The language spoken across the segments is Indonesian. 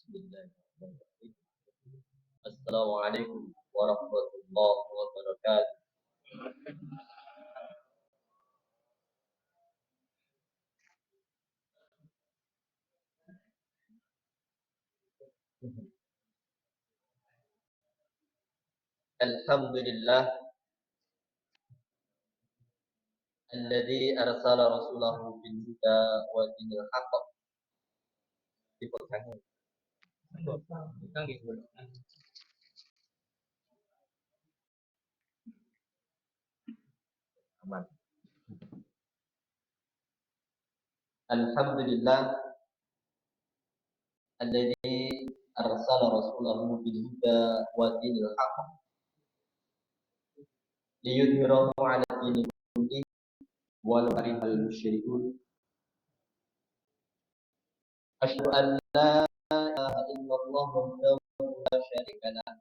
Bismillahirrahmanirrahim. Assalamualaikum warahmatullahi wabarakatuh. Alhamdulillah alladzi arsala rasulahu bil huda wa dinil haqq. Dipegang. Dipegang gitu. Aman. Alhamdulillah alladzi arsala rasulahu bil huda wa dinil haqq liyudhhirahu 'ala dini kullihi walau karihal musyrikun. Asyhadu an la ilaha illallah wahdahu la syarika lah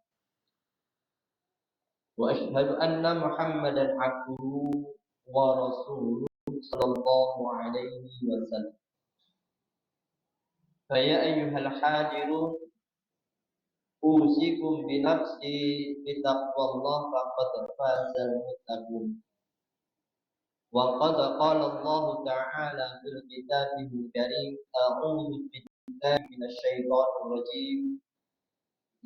wa asyhadu anna Muhammadan abduhu wa rasuluhu sallallahu alaihi wasallam. Fa ya ayyuhal hadirun usikum bi nafsi bi taqwallah faqad fazal muttaqun. Wa qad qala Allah ta'ala fil kitabihil karim a'udzu billahi minasy syaithanir rajim.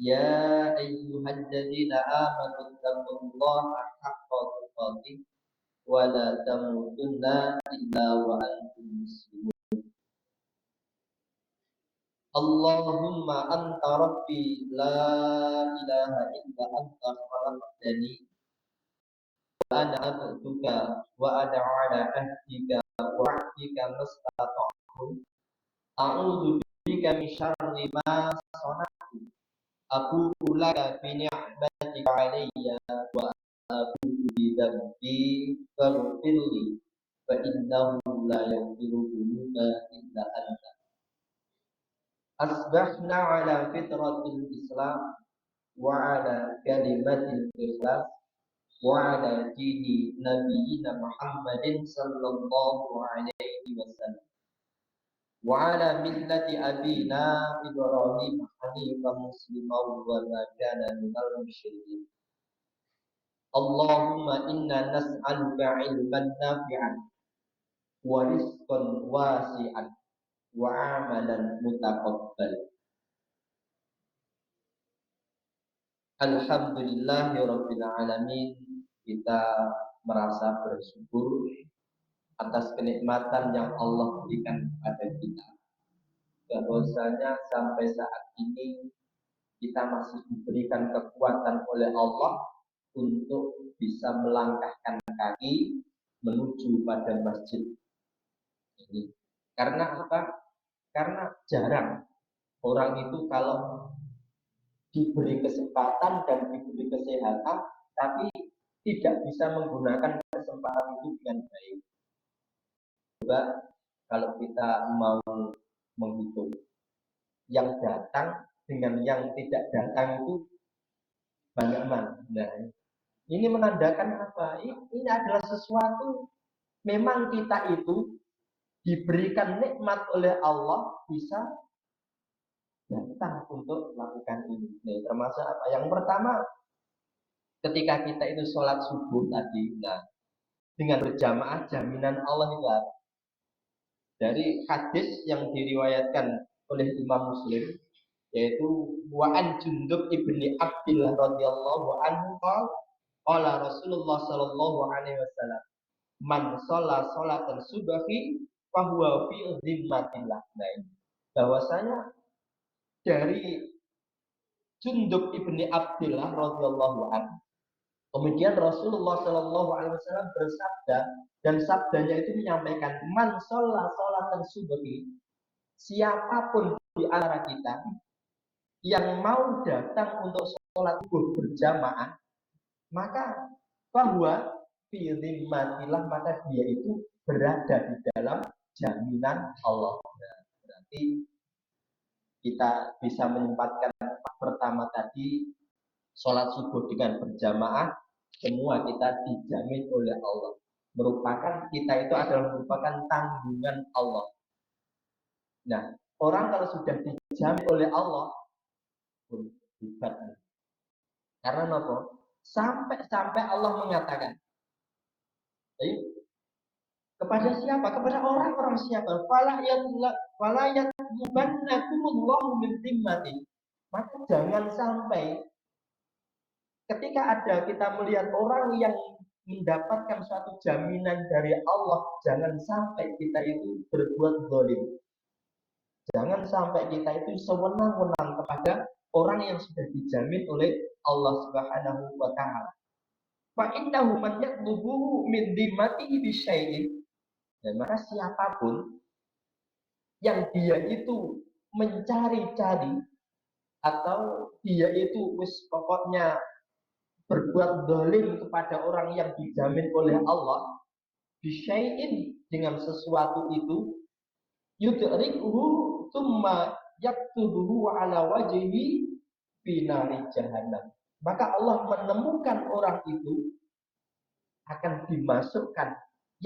Ya ayyuhalladzina amanu taqullaha haqqa tuqatih wa la tamutunna illa wa antum muslimun. Allahumma anta rabbi la ilaha illa anta khalaqtani wa ana abduka wa ana ala ahdika wa ahdika mastata'tu a'udzu bika min syarri ma sana'tu aqulu laka bi ni'matika 'alayya wa aqulu bi dhanbi faghfirli fa innahu la yaghfiru dhunuba illa anta. Asbahna ala fitratil Islam wa ala kalimatil ikhlas wa ala dini nabiyina Muhammadin sallallahu alaihi wasallam wa ala millati abina Ibrahim hanifan musliman wa ma kana minal musyrikin. Allahumma inna nas'aluka ilman nafi'an wa rizqan wasi'an wa amalan mutaqabbal. Alhamdulillahirabbil alamin. Kita merasa bersyukur atas kenikmatan yang Allah berikan kepada kita. Bahwasanya sampai saat ini kita masih diberikan kekuatan oleh Allah untuk bisa melangkahkan kaki menuju pada masjid ini. Karena apa? Karena jarang orang itu kalau diberi kesempatan dan diberi kesehatan tapi tidak bisa menggunakan kesempatan itu dengan baik. Coba kalau kita mau menghitung yang datang dengan yang tidak datang itu banyak mana. Nah, ini menandakan apa? Ini adalah sesuatu, memang kita itu diberikan nikmat oleh Allah bisa datang untuk melakukan ini. Nah, termasuk apa? Yang pertama, ketika kita itu sholat subuh tadi, nah dengan berjamaah jaminan Allah itu apa? Dari hadis yang diriwayatkan oleh Imam Muslim, yaitu wa an Jundub ibni Abdillah radhiyallahu anhu qala Rasulullah sallallahu alaihi wasallam man shalla sholatan subhi fa huwa fi dhimmatillah. Nah, bahwasanya dari Jundub ibni Abdillah radhiyallahu anhu, kemudian Rasulullah sallallahu alaihi wasallam bersabda, dan sabdanya itu menyampaikan man shalla sholatan subhi, siapapun di antara kita yang mau datang untuk sholat subuh berjamaah, maka bahwa fi dhimmatillah, maka dia itu berada di dalam jaminan Allah. Nah, berarti kita bisa menyempatkan pertama tadi sholat subuh dengan berjamaah, semua kita dijamin oleh Allah. Merupakan kita itu adalah merupakan tanggungan Allah. Nah, orang kalau sudah dijamin oleh Allah pun hebat. Karena apa? Sampai Allah mengatakan, kepada siapa? Kepada orang-orang siapa? Fala yatlubannakumullahu min timmati. Maka jangan sampai ketika ada kita melihat orang yang mendapatkan suatu jaminan dari Allah, jangan sampai kita itu berbuat zalim. Jangan sampai kita itu sewenang-wenang kepada orang yang sudah dijamin oleh Allah Subhanahu wa taala. Fa innahu man yatlubuhu min dhimmatihi bisyai'in. Dan maka siapapun yang dia itu mencari-cari atau dia itu pokoknya berbuat zalim kepada orang yang dijamin oleh Allah bisyai'in, dengan sesuatu itu, yudrikuhu tsumma yaktubuhu ala wajhi fi nari jahannam, maka Allah menemukan orang itu akan dimasukkan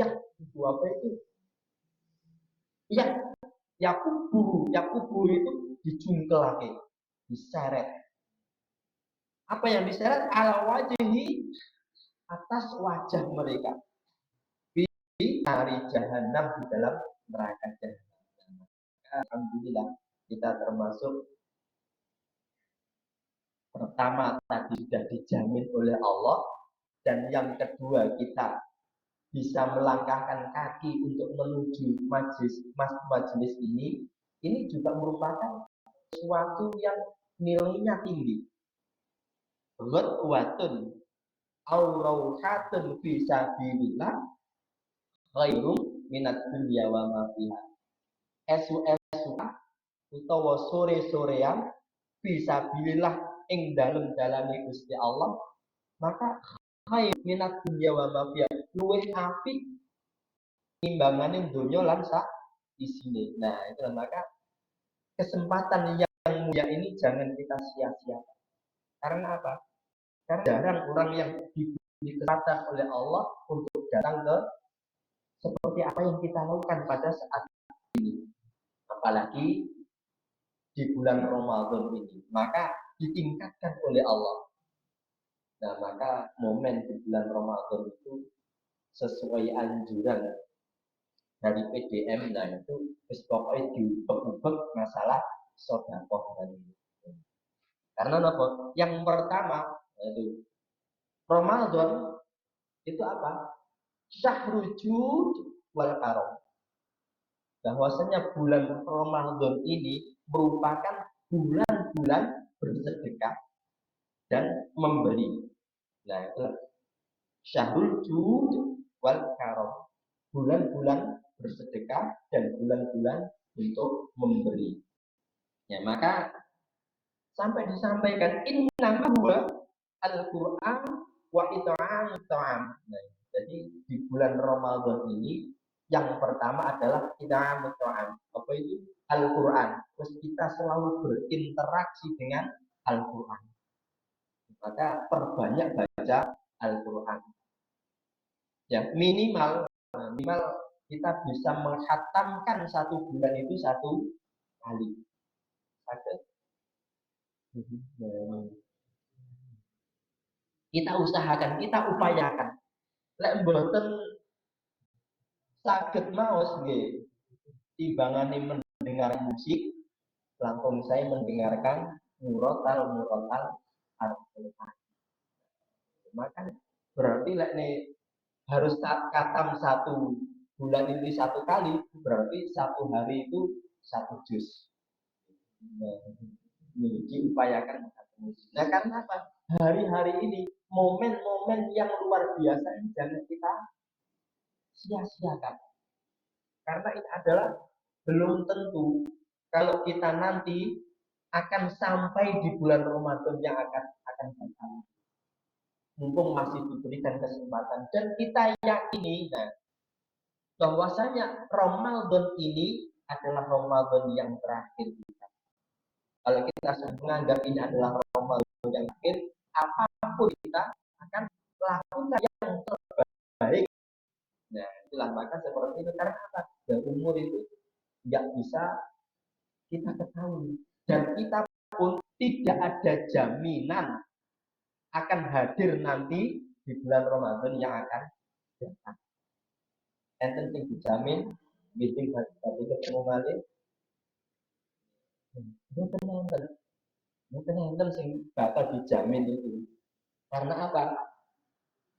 apa itu yakuburu itu dijungkelake, diseret. Apa yang diseret? Ala wajhi, atas wajah mereka, di nari jahannam, di dalam neraka jahannam. Alhamdulillah kita termasuk pertama tadi sudah dijamin oleh Allah, dan yang kedua kita bisa melangkahkan kaki untuk menuju majelis ini juga merupakan sesuatu yang nilainya tinggi. Ghadwatun aw rawhatun fi sabilillah khairum minad dunya wa ma fiha. Esu-esu utawa sore-sorean fisabilillah ing dalem-daleme Gusti Allah, maka khair minat dunya wa ma fiha, luwih apik timbangane donya lan sak isine. Nah, itu maka kesempatan yang mulia ini jangan kita sia-siakan. Karena apa? Karena jarang orang yang diberi kesempatan oleh Allah untuk datang ke seperti apa yang kita lakukan pada saat ini. Apalagi di bulan Ramadan ini, maka ditingkatkan oleh Allah. Nah, maka momen di bulan Ramadan itu sesuai anjuran dari PDM, nah itu pokoknya diubek-ubek masalah sedekah tadi. Karena apa? Yang pertama itu Ramadan itu apa? Syahrul jud wal karam. Bahwasanya bulan Ramadan ini merupakan bulan-bulan bersedekah dan memberi. Nah, itu syahrul jud wal karam. Bulan-bulan bersedekah dan bulan-bulan untuk memberi. Ya, maka sampai disampaikan innama huwa al-Qur'an wa it'am ta'am. Nah, jadi di bulan Ramadan ini yang pertama adalah it'am ta'am. Apa itu? Al-Qur'an. Terus kita selalu berinteraksi dengan Al-Qur'an. Maka perbanyak baca Al-Qur'an. Ya, minimal kita bisa menghatamkan satu bulan itu satu kali. Ada. Kita usahakan, kita upayakan. Lek mboten saged maos nggih, timbangane mendengar musik, langsung saya mendengarkan murotal Al-Qur'an. Maka berarti lek harus katam satu bulan ini satu kali, berarti satu hari itu satu juz. Diupayakan. Nah, karena apa? Hari-hari ini momen-momen yang luar biasa ini jangan kita sia-siakan. Karena ini adalah belum tentu kalau kita nanti akan sampai di bulan Ramadan yang akan datang. Mumpung masih diberikan kesempatan dan kita yakini bahwasanya Ramadan ini adalah Ramadan yang terakhir kita. Kalau kita menganggap ini adalah Ramadan yang terakhir, apapun kita akan lakukan yang terbaik. Nah, itulah maka seperti itu. Karena apa? Dan umur itu nggak bisa kita ketahui. Dan kita pun tidak ada jaminan akan hadir nanti di bulan Ramadan yang akan datang. Enten sing dijamin meeting tadi ketemu balik. Mboten enten sing bakal dijamin itu. Karena apa?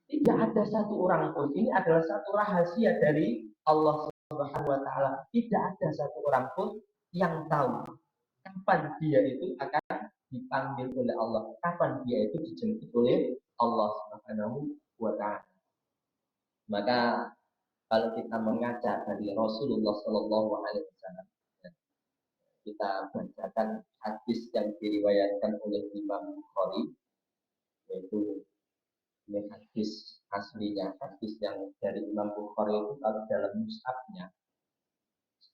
Tidak ada satu orang pun. Ini adalah satu rahasia dari Allah Subhanahu wa taala. Tidak ada satu orang pun yang tahu kapan dia itu akan dipanggil oleh Allah, kapan dia itu dijemput oleh Allah Subhanahu wa taala. Maka kalau kita mengaca dari Rasulullah Shallallahu Alaihi Wasallam, kita bacakan hadis yang diriwayatkan oleh Imam Bukhari, yaitu ini hadis aslinya, hadis yang dari Imam Bukhari itu kalau dalam mushafnya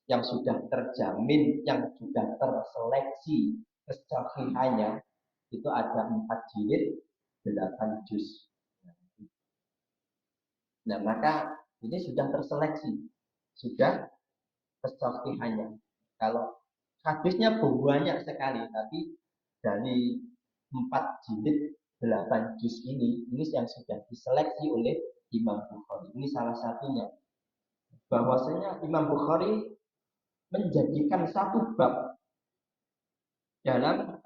yang sudah terjamin, yang sudah terseleksi kesahihannya itu ada 4 jilid 8 juz. Nah maka ini sudah terseleksi, sudah kesahihannya. Kalau hadisnya banyak sekali, tapi dari 4 jilid 8 juz ini yang sudah diseleksi oleh Imam Bukhari. Ini salah satunya. Bahwasanya Imam Bukhari menjadikan satu bab dalam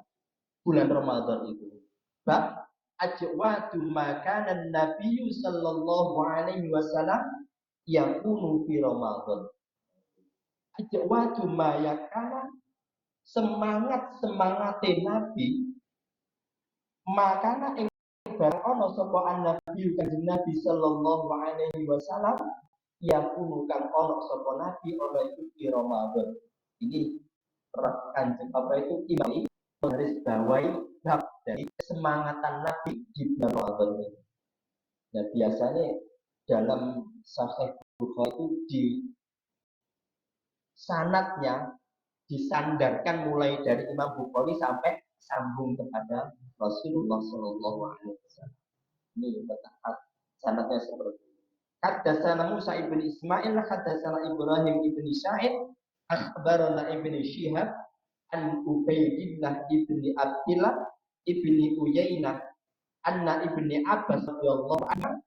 bulan Ramadan itu. Bab ajwatu makanan Nabi sallallahu alaihi wasallam yakunu fi Ramadan. Ajwatu mayakana semangat-semangate Nabi makana ing barang ana sapa Nabi kanjeng Nabi sallallahu alaihi wasallam yakunu kang ana sapa Nabi ana itu di Ramadan. Ini kanjeng apa itu imam garis bawahi bab dari kesemangatan Nabi di bulan Ramadan ini. Nah biasanya dalam Sahih Bukhari itu di sanadnya disandarkan mulai dari Imam Bukhari sampai sambung kepada Rasulullah Shallallahu Alaihi Wasallam. Ini betapa sanadnya seperti ini. Haddatsana Musa ibn Ismail, haddatsana Ibrahim ibn Sa'id, akhbarana ibn Shihab an Ubaidillah ibni Abdillah ibni Uyainah anna ibni Abbas radhiyallahu anhu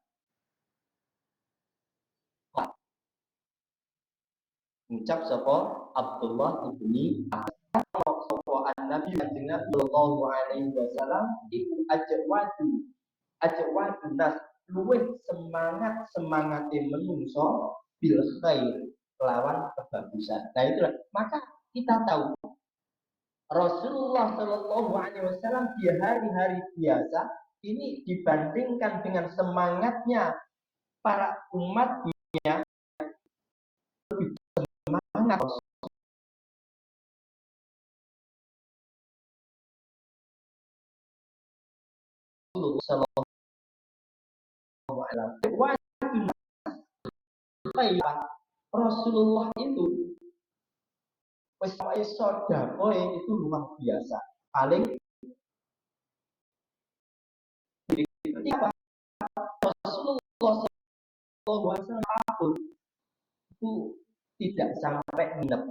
ucap sapa Abdullah ibni Abbas sapa Nabi kanjeng Nabi sallallahu alaihi wasallam iku ajwadu nas luwih semangate menungso bil khair lawan kebagusan. Nah itulah maka kita tahu Rasulullah Shallallahu Alaihi Wasallam di hari-hari biasa ini dibandingkan dengan semangatnya para umatnya lebih semangat Rasulullah Shallallahu Alaihi Wasallam. Rasulullah itu sodako itu luar biasa. Paling apa? Rasulullah SAW itu tidak sampai nginep.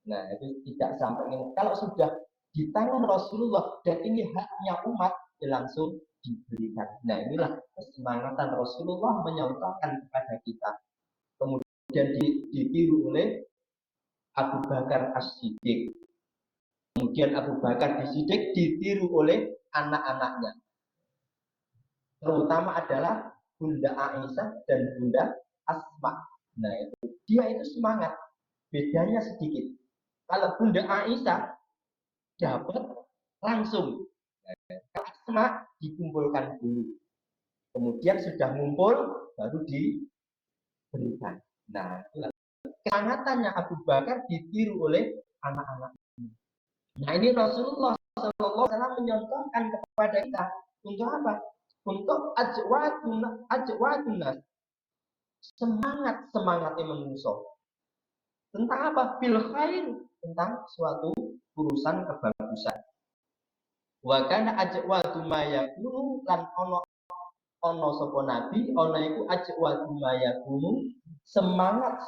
Nah itu tidak sampai nginep. Kalau sudah di tangan Rasulullah dan ini haknya umat, ya langsung diberikan. Nah inilah kesemangatan Rasulullah menyampaikan kepada kita. Kemudian ditiru oleh Abu Bakar As-Siddiq. Kemudian Abu Bakar As-Siddiq ditiru oleh anak-anaknya. Terutama adalah Bunda Aisyah dan Bunda Asma. Nah itu dia itu semangat. Bedanya sedikit. Kalau Bunda Aisyah dapat langsung. Asma dikumpulkan dulu. Kemudian sudah ngumpul baru diberikan. Nah, kesemangatannya Abu Bakar ditiru oleh anak-anaknya. Nah ini Rasulullah SAW menyontohkan kepada kita untuk apa? Untuk ajwatunas semangatnya manusia. Tentang apa? Bil khair, tentang suatu urusan kebagusan. Wa kana ajwatu ma yakunu lan ono sapa nabi ana iku ajwatu ma yakunu semangat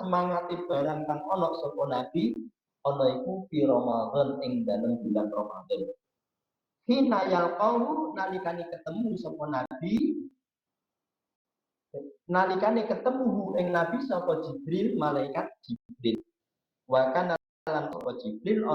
barang kang ono sapa nabi ana iku fi Ramadan ing dalem bulan Ramadan. Hina yalqahu nalikane ketemu sapa nabi, nalikane ketemu ing nabi sapa Jibril, malaikat Jibril. Wa kana lan sapa Jibril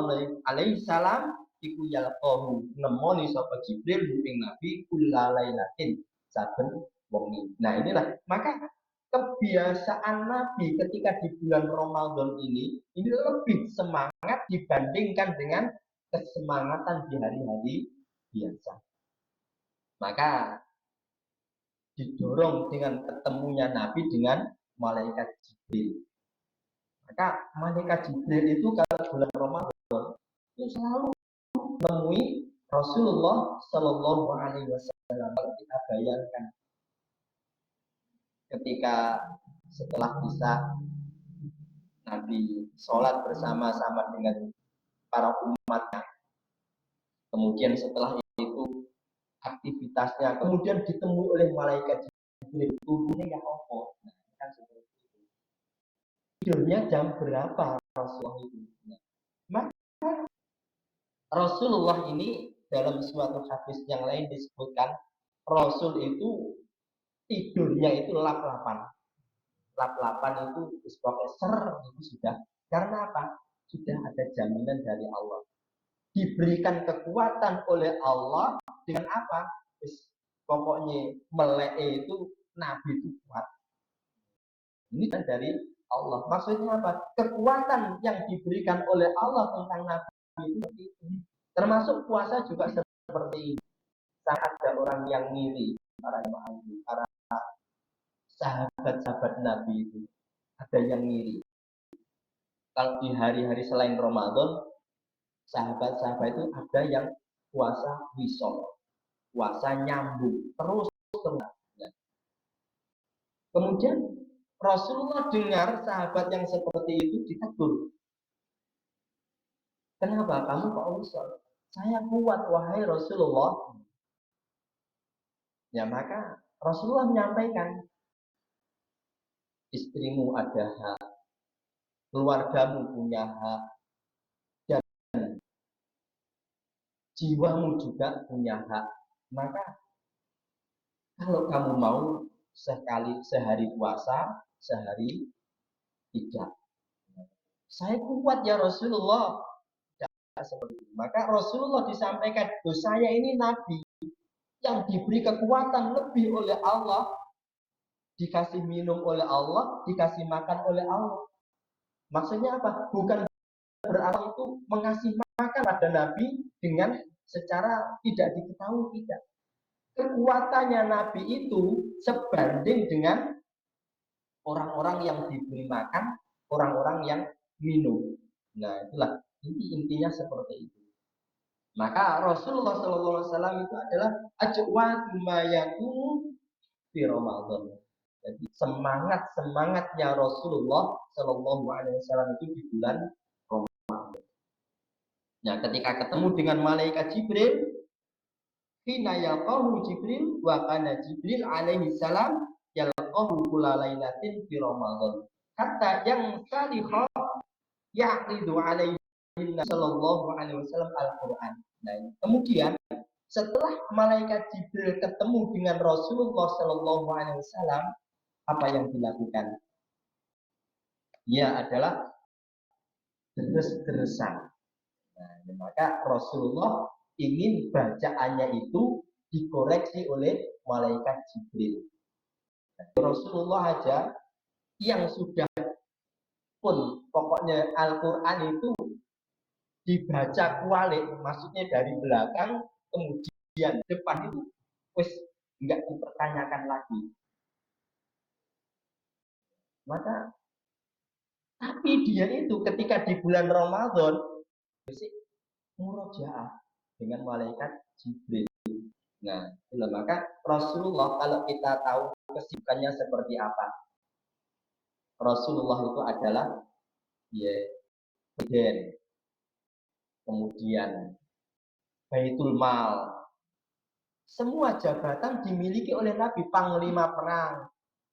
alaihi salam iku yalqahu nemoni sapa Jibril ing nabi kullalailatin saben wengi. Nah, inilah maka kebiasaan Nabi ketika di bulan Ramadan ini lebih semangat dibandingkan dengan kesemangatan di hari-hari biasa. Maka didorong dengan ketemunya Nabi dengan malaikat Jibril. Maka malaikat Jibril itu kalau bulan Ramadan itu selalu menemui Rasulullah Shallallahu Alaihi Wasallam. Kalau kita bayangkan ketika setelah Isya Nabi sholat bersama-sama dengan para umatnya, kemudian setelah itu aktivitasnya, kemudian ditemui oleh malaikat Jibril, tubuhnya ya apa? Nah, kan seperti itu. Tidurnya jam berapa Rasulullah itu? Nah, maka Rasulullah ini dalam suatu hadis yang lain disebutkan Rasul itu tidurnya itu lap-lapan. Lap-lapan itu pokoknya ser itu sudah. Karena apa? Sudah ada jaminan dari Allah. Diberikan kekuatan oleh Allah dengan apa? Pokoknya melek itu Nabi itu kuat. Ini kan dari Allah. Maksudnya apa? Kekuatan yang diberikan oleh Allah tentang Nabi itu. Termasuk puasa juga seperti ini. Saat ada orang yang ngiri, para sahabat-sahabat Nabi itu ada yang ngiri. Kalau di hari-hari selain Ramadan, sahabat-sahabat itu ada yang puasa wisol, puasa nyambung terus. Kemudian Rasulullah dengar sahabat yang seperti itu ditegur. Kenapa kamu kok wisol? Saya kuat wahai Rasulullah. Ya maka Rasulullah menyampaikan, istrimu ada hak, keluargamu punya hak, dan jiwamu juga punya hak. Maka kalau kamu mau sehari puasa, sehari tidak. Saya kuat ya Rasulullah. Seperti itu. Maka Rasulullah disampaikan, saya ini Nabi yang diberi kekuatan lebih oleh Allah, dikasih minum oleh Allah, dikasih makan oleh Allah. Maksudnya apa? Bukan berarti itu mengasih makan pada Nabi dengan secara tidak diketahui, tidak. Kekuatannya Nabi itu sebanding dengan orang-orang yang diberi makan, orang-orang yang minum. Nah, itulah intinya seperti itu. Maka Rasulullah SAW itu adalah ajwadu ma yakunu fi Ramadan. Jadi semangatnya Rasulullah SAW itu di bulan Ramadan. Nah, ketika ketemu dengan malaikat Jibril, hina yalqahu Jibril wa kana Jibril alaihi salam yalqahu kulla lailatin fi Ramadan. Hatta yang salihah yaqidu alaihi sallallahu alaihi wasallam Al-Qur'an. Nah, kemudian setelah malaikat Jibril ketemu dengan Rasulullah sallallahu alaihi wasallam, apa yang dilakukan? Ya adalah deres-deresan. Nah, maka Rasulullah ingin bacaannya itu dikoreksi oleh malaikat Jibril. Rasulullah aja yang sudah pun pokoknya Al-Quran itu dibaca kualik, maksudnya dari belakang kemudian depan itu wis nggak dipertanyakan lagi. Maka tapi dia itu ketika di bulan Ramadan murojaah dengan malaikat Jibril. Nah, itulah maka Rasulullah kalau kita tahu kesibukannya seperti apa. Rasulullah itu adalah ya presiden, kemudian Baitul Mal. Semua jabatan dimiliki oleh Nabi, panglima perang.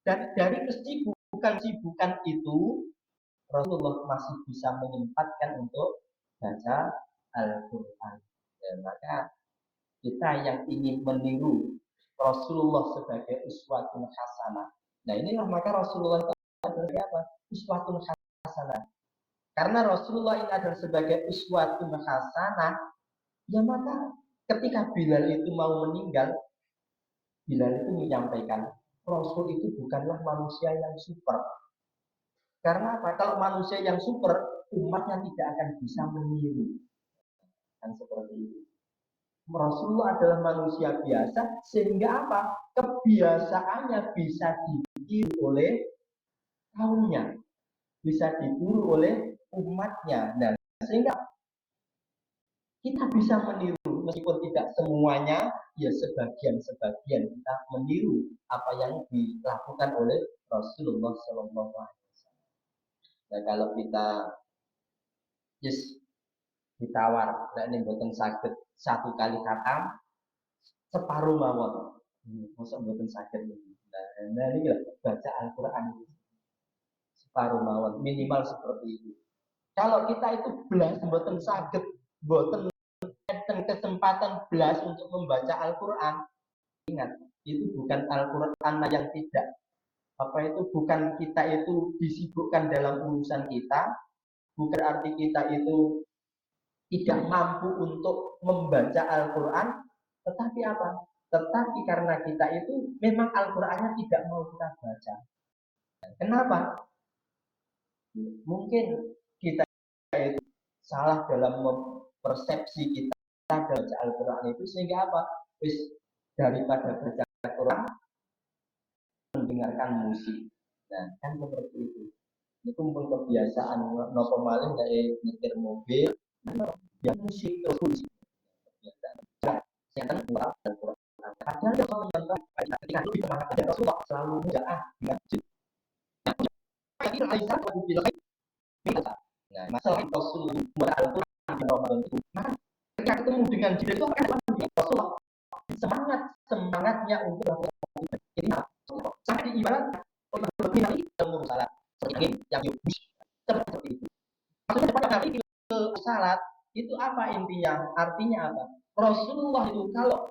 Dan dari kesibukan itu Rasulullah masih bisa menyempatkan untuk baca Al-Quran. Ya, maka kita yang ingin meniru Rasulullah sebagai uswatun hasanah. Nah inilah maka Rasulullah itu adalah apa? Uswatun hasanah. Karena Rasulullah ini adalah sebagai uswatun hasanah, ya maka ketika Bilal itu mau meninggal, Bilal itu menyampaikan, Rasul itu bukanlah manusia yang super. Karena apa? Kalau manusia yang super, umatnya tidak akan bisa meniru. Kan seperti itu. Rasulullah adalah manusia biasa, sehingga apa? Kebiasaannya bisa ditiru oleh kaumnya, bisa ditiru oleh umatnya. Nah, sehingga kita bisa meniru, meskipun tidak semuanya, ya sebagian-sebagian kita meniru apa yang dilakukan oleh Rasulullah Shallallahu Alaihi Wasallam. Nah, kalau kita ditawar, nah ini buatan sakit satu kali khatam, separuh mawon. Masa buatan sakit ini. Nah ini lah baca Al-Quran itu separuh mawon, minimal seperti itu. Kalau kita itu belas buatan sakit, buatan kesempatan belas untuk membaca Al-Quran, ingat itu bukan Al-Quran yang tidak apa itu, bukan kita itu disibukkan dalam urusan kita, bukan arti kita itu tidak mampu untuk membaca Al-Quran, tetapi apa? Tetapi karena kita itu memang Al-Qurannya tidak mau kita baca. Kenapa? Mungkin kita itu salah dalam persepsi kita baca Al-Quran itu, sehingga apa? Daripada baca Al-Quran mendengarkan musik. Nah, kan seperti itu. Itu pun kebiasaan nopo malih dari nyetir mobil, ya musik terus musik. Yang kedua, Al-Quran. Padahal kalau menonton ketika lebih semangat dan Rasulullah selalu menjaga dengan jin. Nah, masalah Rasulullah membaca Al-Quran di Ramadan itu, maka ketika ketemu dengan jin itu akan Rasulullah semangatnya untuk melakukan jadi sampai diibaratkan oleh berarti ilmu salat seperti yang seperti itu. Maksudnya pada kali ke salat itu apa intinya? Artinya apa? Rasulullah itu kalau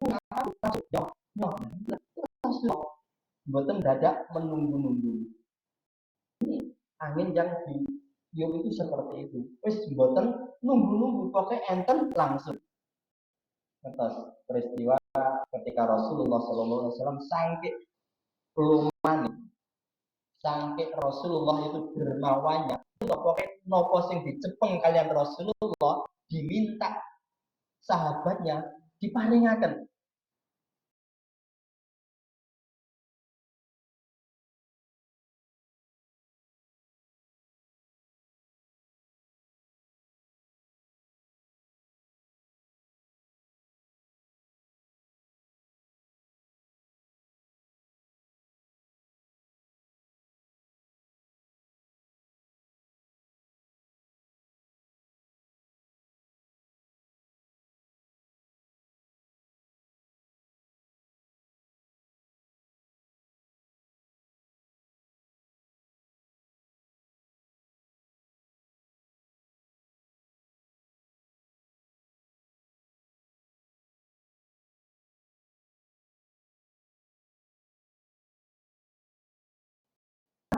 masuk jawab, Rasulullah buatan dadak menunggu-nunggu. Ini angin yang ditiup itu seperti itu. Wis buatan nunggu-nunggu, pokoknya enten langsung. Atas peristiwa ketika Rasulullah SAW sangkit lumani, sangkit Rasulullah itu dermawannya, pokoknya nopo sing dicepeng kalian Rasulullah diminta sahabatnya diparingaken.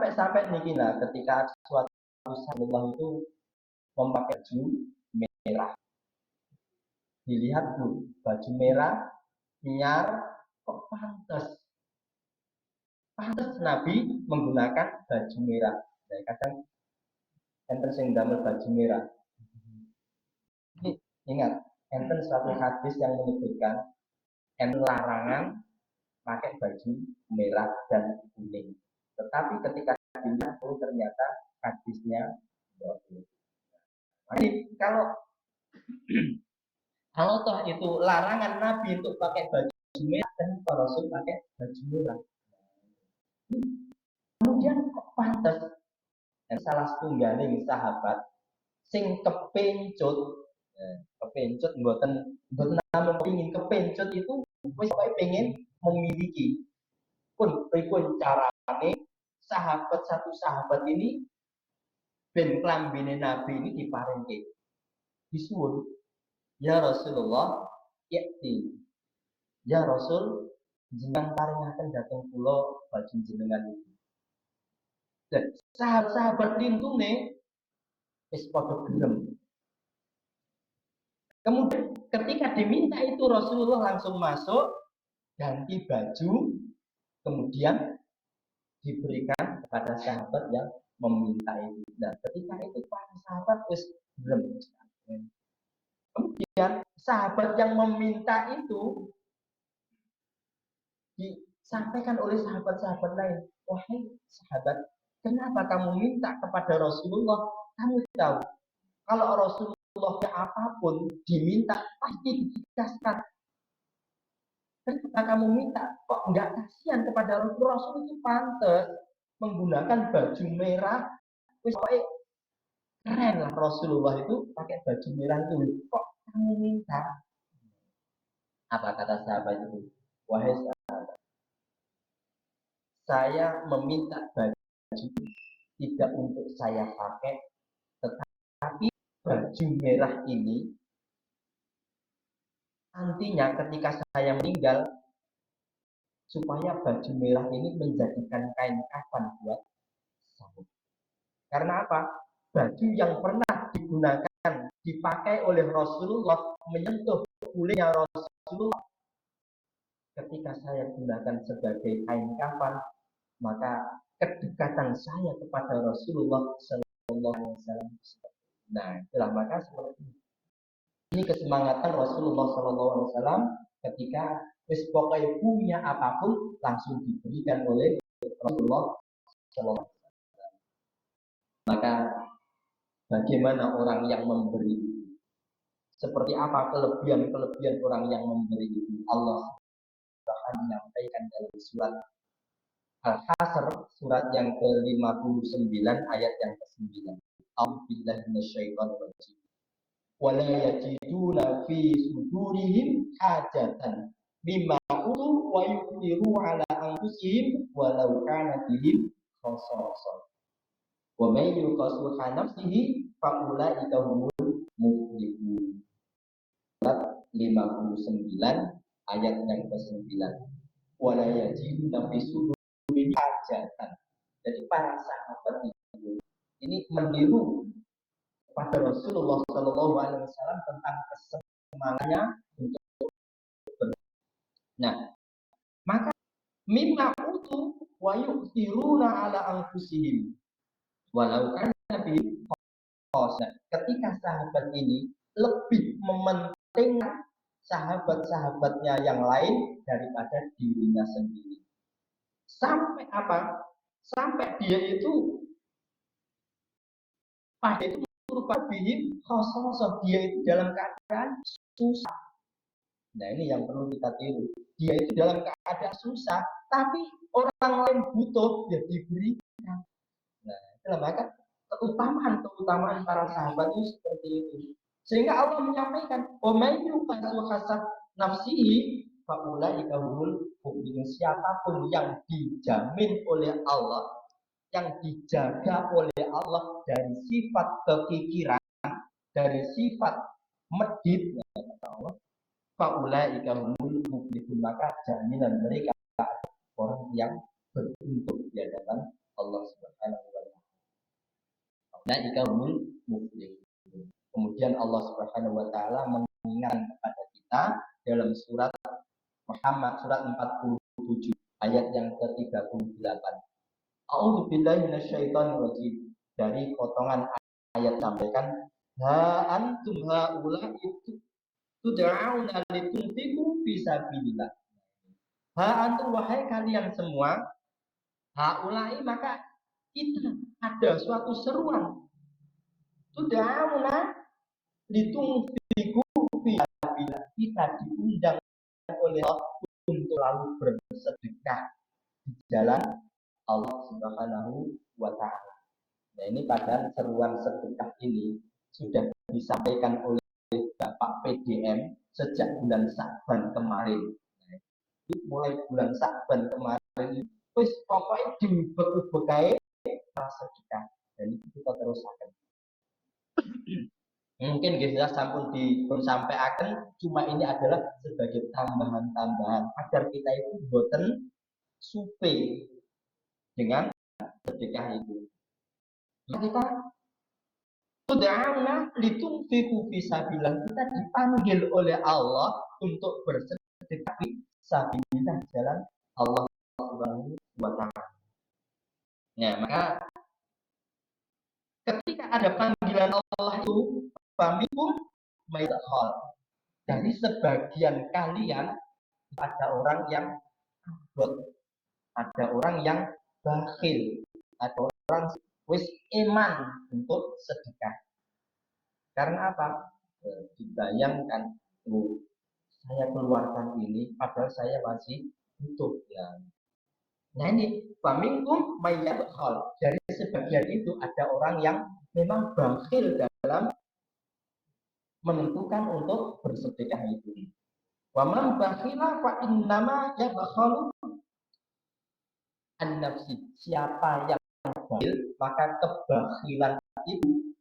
Sampai niki lah ketika suatu Rasulullah itu memakai baju merah. Dilihat bu, baju merah, nyar, kok pantas Nabi menggunakan baju merah. Nah, kadang enten sing damel baju merah. Ini ingat, enten suatu hadis yang menyebutkan enten larangan pakai baju merah dan kuning. Tetapi ketika dilihat ternyata hadisnya boleh. Jadi kalau toh itu larangan Nabi untuk pakai baju merah dan Rasul pakai baju merah. Kemudian pantas salah setunggaling sahabat sing kepencut, kepencut mboten namun ingin kepencut itu wis pengen memiliki pun carane satu sahabat ini ben klambine Nabi ini diparingke. Disuwun, ya Rasulullah, yakti. Ya Rasul, jenengan paringaken dhateng kula baju jenengan iki. Dan sahabat-sahabat lintune wis padha gelem. Kemudian ketika diminta itu Rasulullah langsung masuk, ganti baju, kemudian diberikan kepada sahabat yang meminta itu. Nah, ketika itu para sahabat wis gelem. Kemudian sahabat yang meminta itu disampaikan oleh sahabat-sahabat lain. Wahai sahabat, kenapa kamu minta kepada Rasulullah? Kamu tahu, kalau Rasulullah apapun diminta pasti dikasihkan. Kenapa kamu minta? Kok enggak kasihan kepada Rasul itu pantas menggunakan baju merah? Wis keren lah Rasulullah itu pakai baju merah itu. Kok kamu minta? Apa kata sahabat itu? Wahai sahabat, saya meminta baju tidak untuk saya pakai, tetapi baju merah ini nantinya ketika saya meninggal, supaya baju merah ini menjadikan kain kafan buat saya. Karena apa? Baju yang pernah digunakan, dipakai oleh Rasulullah, menyentuh kulitnya Rasulullah, ketika saya gunakan sebagai kain kafan, maka kedekatan saya kepada Rasulullah Sallallahu Alaihi Wasallam. Nah, itulah maka seperti ini kesemangatan Rasulullah Sallallahu Alaihi Wasallam ketika pokoknya punya apapun langsung diberikan oleh Rasulullah Sallallahu Alaihi Wasallam. Maka bagaimana orang yang memberi? Seperti apa kelebihan-kelebihan orang yang memberi itu? Allah bahkan menyampaikan dalam surat Al-Hasr, surat yang ke-59 ayat yang ke-9. A'udzubillahi minasyaitonir rajim. Wala yajiduna fi sudurihim hajatan mimma utu wa yu'tiru ala anfusihim walau kana bihim khasasah. Wa may yuqasuha nafsihi fa ulaika humul muflihun. Surat 59 ayat yang ke-9. Wala yajiduna fi sudurihim hajatan. Jadi para sahabat itu ini meniru pada Rasulullah Shallallahu Alaihi Wasallam tentang kesemangannya untuk nah, maka mimma utu wa yu'thiruna ala anfusihim walau kana bihim khasasah. Ketika sahabat ini lebih mementingkan sahabat-sahabatnya yang lain daripada dirinya sendiri. Sampai apa? Sampai dia itu pada itu berupa bihim khasasah, dia itu dalam keadaan susah. Nah, ini yang perlu kita tiru. Dia itu dalam keadaan susah, tapi orang lain butuh, ya diberikan. Nah, itulah maka keutamaan para sahabat itu seperti itu. Sehingga Allah menyampaikan, "Wa may yuqasu hasab nafsihi fa ulaika humul mu'minun." Siapapun yang dijamin oleh Allah, yang dijaga oleh Allah dari sifat kekikiran, dari sifat medit, Allah, faulaika humul muflihun, maka jaminan mereka orang yang beruntung di hadapan Allah Subhanahu wa taala. Faulaika humul muflihun. Kemudian Allah Subhanahu wa taala mengingatkan kepada kita dalam surat Muhammad surat 47 ayat yang ke-38. A'udzu billahi minasyaitonir rajim. Dari potongan ayat sampaikan, ha antum haula itu tud'auna litunfiqu fi sabilillah. Ha antum wahai kalian semua, haulai maka itu ada suatu seruan. Tud'auna litunfiqu fi sabilillah. Kita diundang oleh Allah untuk lalu bersedekah di jalan Allah Subhanahu wa taala. Nah, ini pada seruan sedekah ini sudah disampaikan oleh Bapak PDM sejak bulan Sa'ban kemarin. Nah, mulai bulan Sa'ban kemarin, wis pokoknya diubek-ubek sedekah. Dan itu kita terus akan mungkin kita sampun disampaikan, cuma ini adalah sebagai tambahan-tambahan agar kita itu boten supe dengan sedekah itu. Kita tud'auna litunfiqu fisabilillah, kita dipanggil oleh Allah untuk bersedekah fisabilillah, jalan Allah Subhanahu wa taala. Nah, maka ketika ada panggilan Allah itu, faminkum maydhal, dari sebagian kalian ada orang yang abot, ada orang yang bakhil, ada orang wis iman untuk sedekah. Karena apa? Dibayangkan, saya keluarkan ini padahal saya masih butuh ya. Nah ini faminkum mayyadkhal, dari sebagian itu ada orang yang memang bakhil dalam menentukan untuk bersedekah itu. Wa man bakhila fa innama yabkhalu an nafsi, siapa yang bakhil maka kebakhilan itu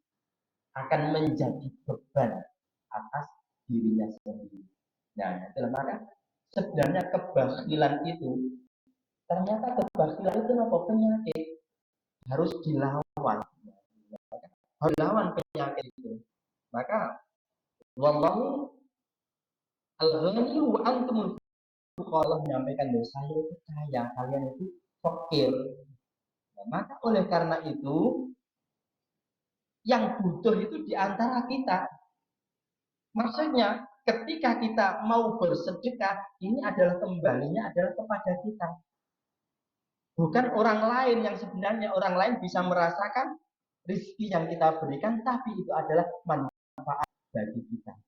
akan menjadi beban atas dirinya sendiri. Nah, dalam maka sebenarnya kebakhilan itu, ternyata kebakhilan itu apa? Penyakit, harus dilawan, harus dilawan penyakit itu. Maka wallahu al-ghani wa antumul fuqara, Allah menyampaikan bahwa saya itu kaya, kalian itu fakir. Nah, maka oleh karena itu yang butuh itu di antara kita. Maksudnya ketika kita mau bersedekah, ini adalah kembalinya adalah kepada kita. Bukan orang lain, yang sebenarnya orang lain bisa merasakan rezeki yang kita berikan, tapi itu adalah manfaat bagi kita.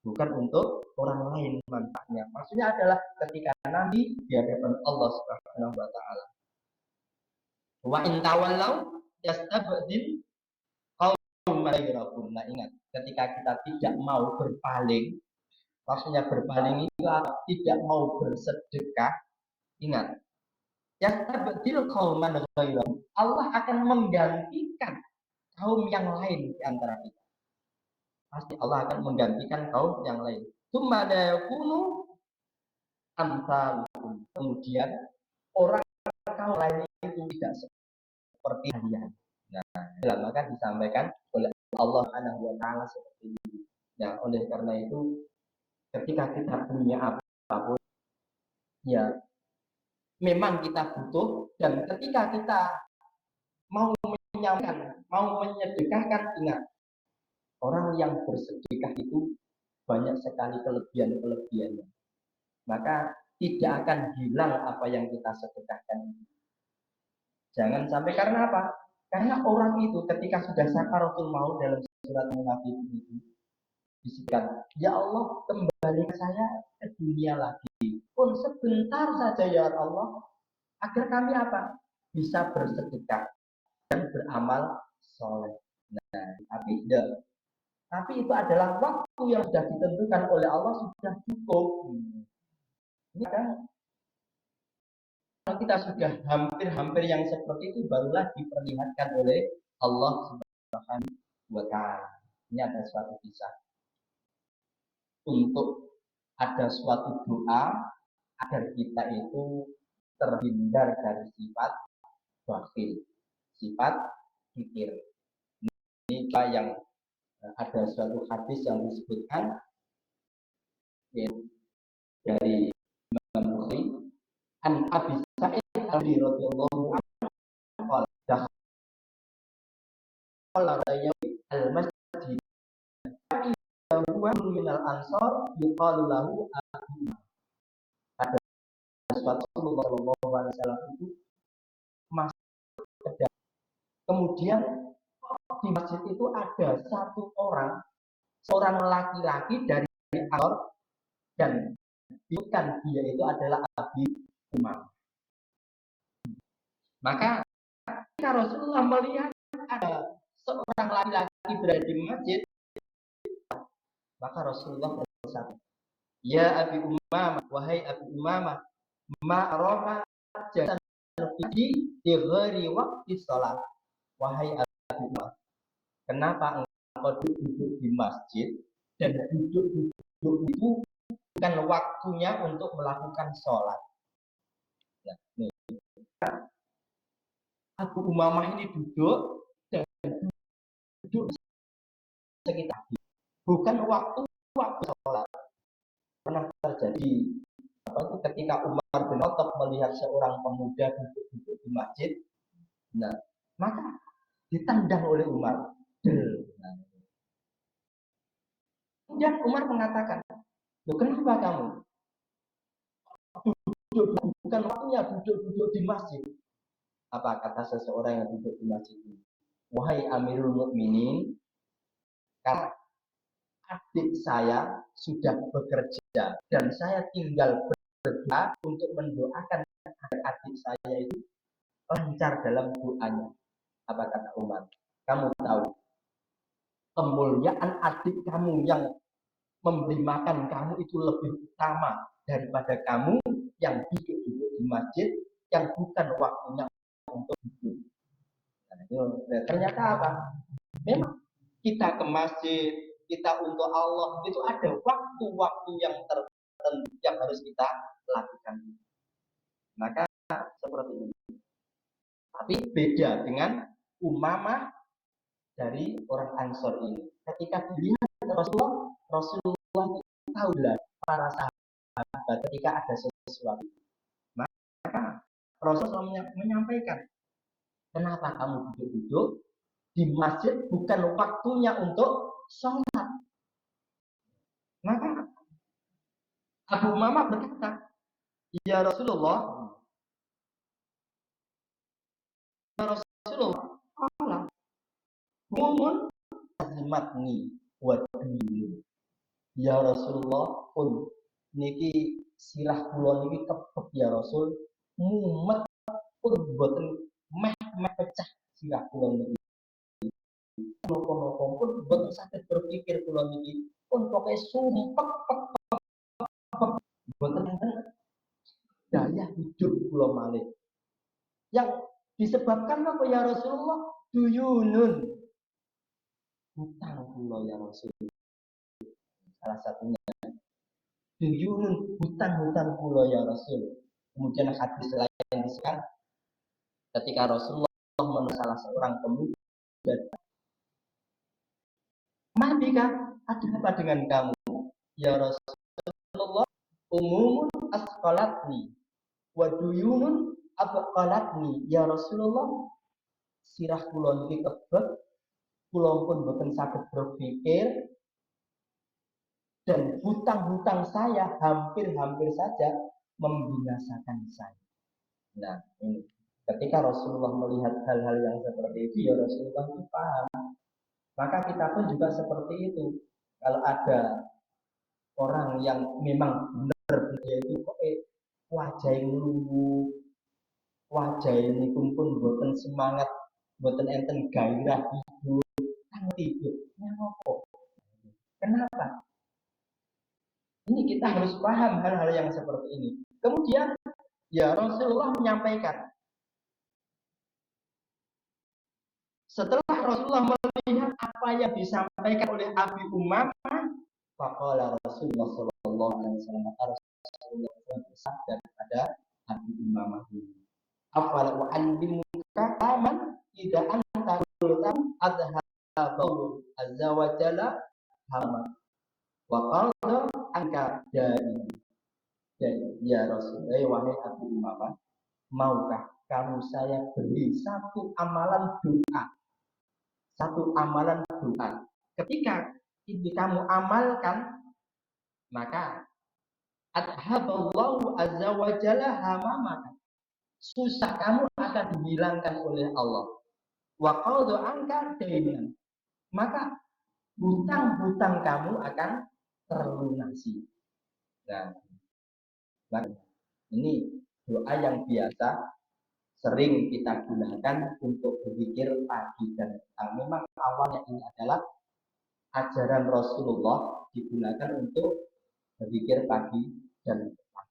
Bukan untuk orang lain manfaatnya. Maksudnya adalah ketika nanti di hadapan Allah Subhanahu wa taala. Wa in tawallau yastabdil qauman ghayrakum. Nah, ingat, ketika kita tidak mau berpaling, maksudnya berpaling itu tidak mau bersedekah, ingat, yastabdil qauman ghayrakum, Allah akan menggantikan kaum yang lain di antara kita. Pasti Allah akan menggantikan kaum yang lain. Tsumma la yakunu amsalukum, kemudian orang kaum lain itu tidak seperti kalian. Nah, maka disampaikan oleh Allah Subhanahu wa taala seperti ini. Nah, oleh karena itu ketika kita punya apapun, ya memang kita butuh, dan ketika kita mau menyampaikan, mau menyedekahkan, ingat, orang yang bersedekah itu banyak sekali kelebihan-kelebihannya. Maka tidak akan hilang apa yang kita sedekahkan. Jangan sampai, karena apa? Karena orang itu ketika sudah sakaratul maut, dalam surat Munafiqun itu bisikan, ya Allah, kembalikan saya ke dunia lagi, pun sebentar saja ya Allah, agar kami apa? Bisa bersedekah dan beramal soleh. Nah, tapi itu adalah waktu yang sudah ditentukan oleh Allah, sudah cukup. Ini kan kalau kita sudah hampir-hampir yang seperti itu, barulah diperlihatkan oleh Allah Subhanahu wa taala. Ini ada suatu kisah. Untuk ada suatu doa agar kita itu terhindar dari sifat bakhil, sifat kikir. Ini yang ada suatu hadis yang disebutkan dari Imam Bukhari, an Abi Sa'id radhiyallahu anhu qala al-masjid huwa minal ansor yuqalu lahu Abu. Ada suatu Rasulullah sallallahu alaihi wasallam itu masuk ke dalam, kemudian di masjid itu ada satu orang, seorang laki-laki dari Ansor, dan bukan dia itu adalah Abi Umar. Maka ketika Rasulullah melihat ada seorang laki-laki berada di masjid, maka Rasulullah bersabda, ya Abi Umamah, wahai Abi Umamah, ma'roha jasan fi ghairi waqti sholat, wahai Abu Umar, kenapa engkau duduk di masjid dan duduk itu bukan waktunya untuk melakukan sholat. Nah, nih. Abu Umamah ini duduk dan duduk sekitar bukan waktu sholat. Pernah terjadi ketika Umar bin Khattab melihat seorang pemuda duduk di masjid, nah maka ditendang oleh Umar. Nah, kemudian Umar mengatakan, loh kenapa kamu duduk bukan waktunya duduk di masjid? Apa kata seseorang yang duduk di masjid ini? Wahai Amirul Mukminin, karena adik saya sudah bekerja dan saya tinggal berdoa untuk mendoakan agar adik saya itu lancar dalam doanya. Apa kata Umar? Kamu tahu kemuliaan adik kamu yang memberi makan kamu itu lebih utama daripada kamu yang duduk di masjid yang bukan waktunya untuk duduk. Nah, ternyata apa? Memang kita ke masjid, kita untuk Allah itu ada waktu-waktu yang tertentu yang harus kita lakukan. Maka seperti ini. Tapi beda dengan Umamah dari orang Ansor ini. Ketika dilihat Rasulullah tahulah para sahabat ketika ada sesuatu. Maka Rasulullah menyampaikan, kenapa kamu duduk-duduk di masjid bukan waktunya untuk sholat. Maka Abu Umamah berkata, ya Rasulullah, Allah, mumun azimatni wa dini. Ya Rasulullah, pun niki silah kula niki kepek ya Rasul, mumet pun boten meh pecah silah kula niki. Napa-napa pun boten saged berpikir kula niki, pun pokoke sumpek boten enten daya hidup kula malih. Yang disebabkan apa ya Rasulullah? Duyunun. Hutang kula ya Rasul. Salah satunya duyunun, hutang-hutang kula ya Rasul. Kemudian hadis lain disebutkan ketika Rasulullah menolong salah seorang pemuda, Madika, ada apa dengan kamu? Ya Rasulullah, umumun asqalatni wa duyunun abqalatni. Ya Rasulullah, sirah kula niki kebet, kula pun boten saged berpikir, dan hutang-hutang saya hampir-hampir saja membinasakan saya. Nah, ini ketika Rasulullah melihat hal-hal yang seperti itu, ya Rasulullah itu paham. Maka kita pun juga seperti itu. Kalau ada orang yang memang benar dia itu kok wajah ngeluh, wajah ini pun boten semangat, boten enten gairah hidup, tidur. Kenapa? Ini kita harus paham hal-hal yang seperti ini. Kemudian ya Rasulullah menyampaikan, setelah Rasulullah melihat apa yang disampaikan oleh Abi Umamah, faqala Rasulullah sallallahu alaihi wasallam, Rasulullah bersabda kepada Abi Umamah ini, afala u'allimuka aman idza anta qultam adhabahu azza wa jalla hama wa qala angka dari ya Rasulullah, wahai Abu Umamah, maukah kamu saya beri satu amalan doa, ketika ini kamu amalkan, maka adhaballahu azza wa jalla hamamaka, susah kamu akan dihilangkan oleh Allah, wa qadha anka dainan, maka hutang-hutang kamu akan terlunasi. Nah, ini doa yang biasa sering kita gunakan untuk berzikir pagi dan petang. Memang awalnya ini adalah ajaran Rasulullah digunakan untuk berzikir pagi dan petang.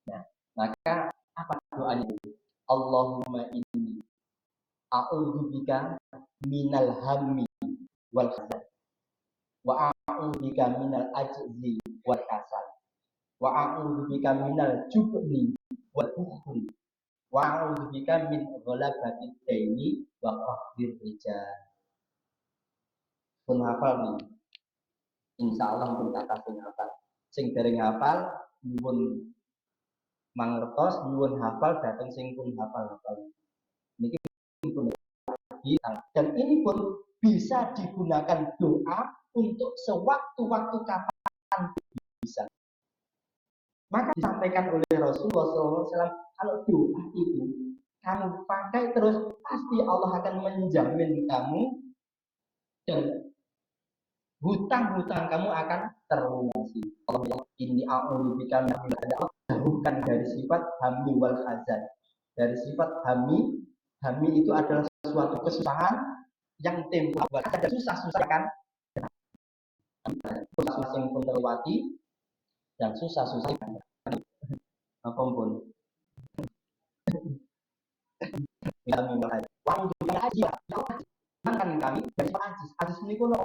Nah, maka apa doanya? Allahumma inni a'udzubika minal hammi wal hazan wa a'udzubika minal ajzi wal kasal wa a'udzubika minal jubni wal bukhli wa a'udzubika min ghalabatid daini wa qahrir rijal. Pun hafal nih, insyaallah pun tak kasih hafal. Sing dereng hafal nyuwun mangertos, nyuwun hafal dateng sing pun hafal. Niki pun dan ini pun bisa digunakan doa untuk sewaktu-waktu kapan bisa. Maka disampaikan oleh Rasulullah SAW, kalau doa itu kamu pakai terus, pasti Allah akan menjamin kamu dan hutang-hutang kamu akan terlunasi. Allah bilang, ini a'udzubika min bukan dari sifat hammi wal hazan. Dari sifat hammi itu adalah suatu kesusahan yang tempoh. Ada susah-susah kan? Susah yang pun terlewati dan susah-susah apa pun. Kami berhaji. Wang juga haji. Jangan kami dari ajis. Ajis ini pun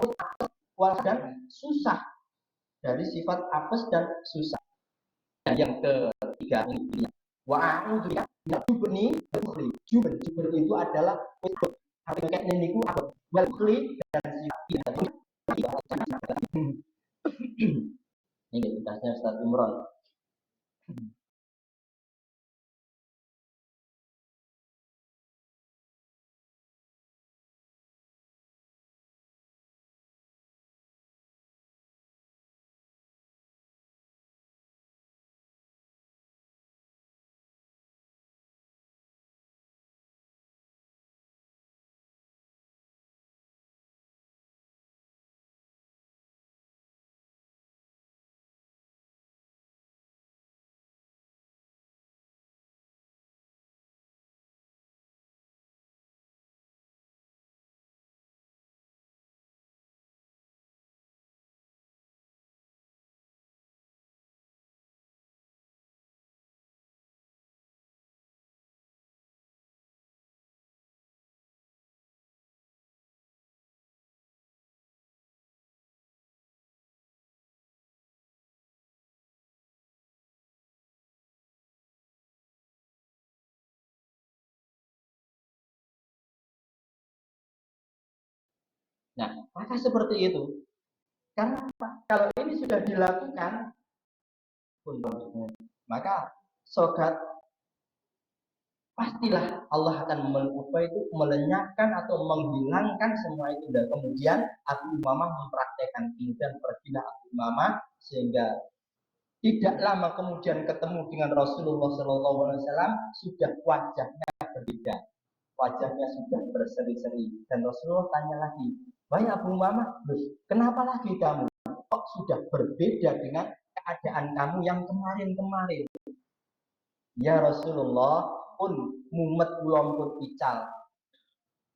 wal dan susah. Dari sifat apes dan susah. Dan yang ketiga ini wa'a'udzuka min jubni wal bukhli. Jubn itu adalah hakikat niku wal bukhli dan sifat ini tugasnya Ustaz Imron. Nah, maka seperti itu. Karena kalau ini sudah dilakukan, maka sogat pastilah Allah akan melenyapkan atau menghilangkan semua itu. Dan kemudian Abu Umamah mempraktekkan ini dan pergilah Abu Umamah sehingga tidak lama kemudian ketemu dengan Rasulullah SAW, sudah wajahnya berbeda, wajahnya sudah berseri-seri. Dan Rasulullah tanya lagi, "Wahai Abu Umamah, kenapa lagi kamu? Kok sudah berbeda dengan keadaan kamu yang kemarin-kemarin?" "Ya Rasulullah, pun mumet kula pun ical.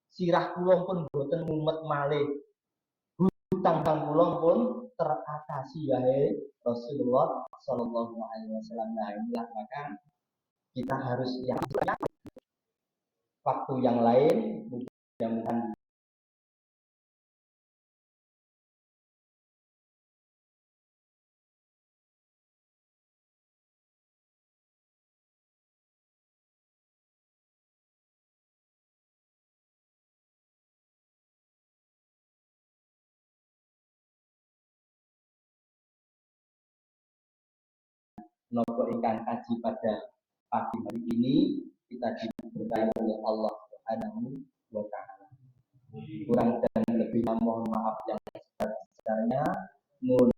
Sirah kula pun boten mumet malih. Hutang-hutang kula pun teratasi ya Rasulullah sallallahu alaihi wasallam." Nah, inilah maka kita harus waktu yang lain mudah-mudahan nopo ingkang kaji pada pagi hari ini kita diberkahi oleh Allah Subhanahu wa taala. Kurang dan lebih mohon maaf yang sebesar-besarnya. Mohon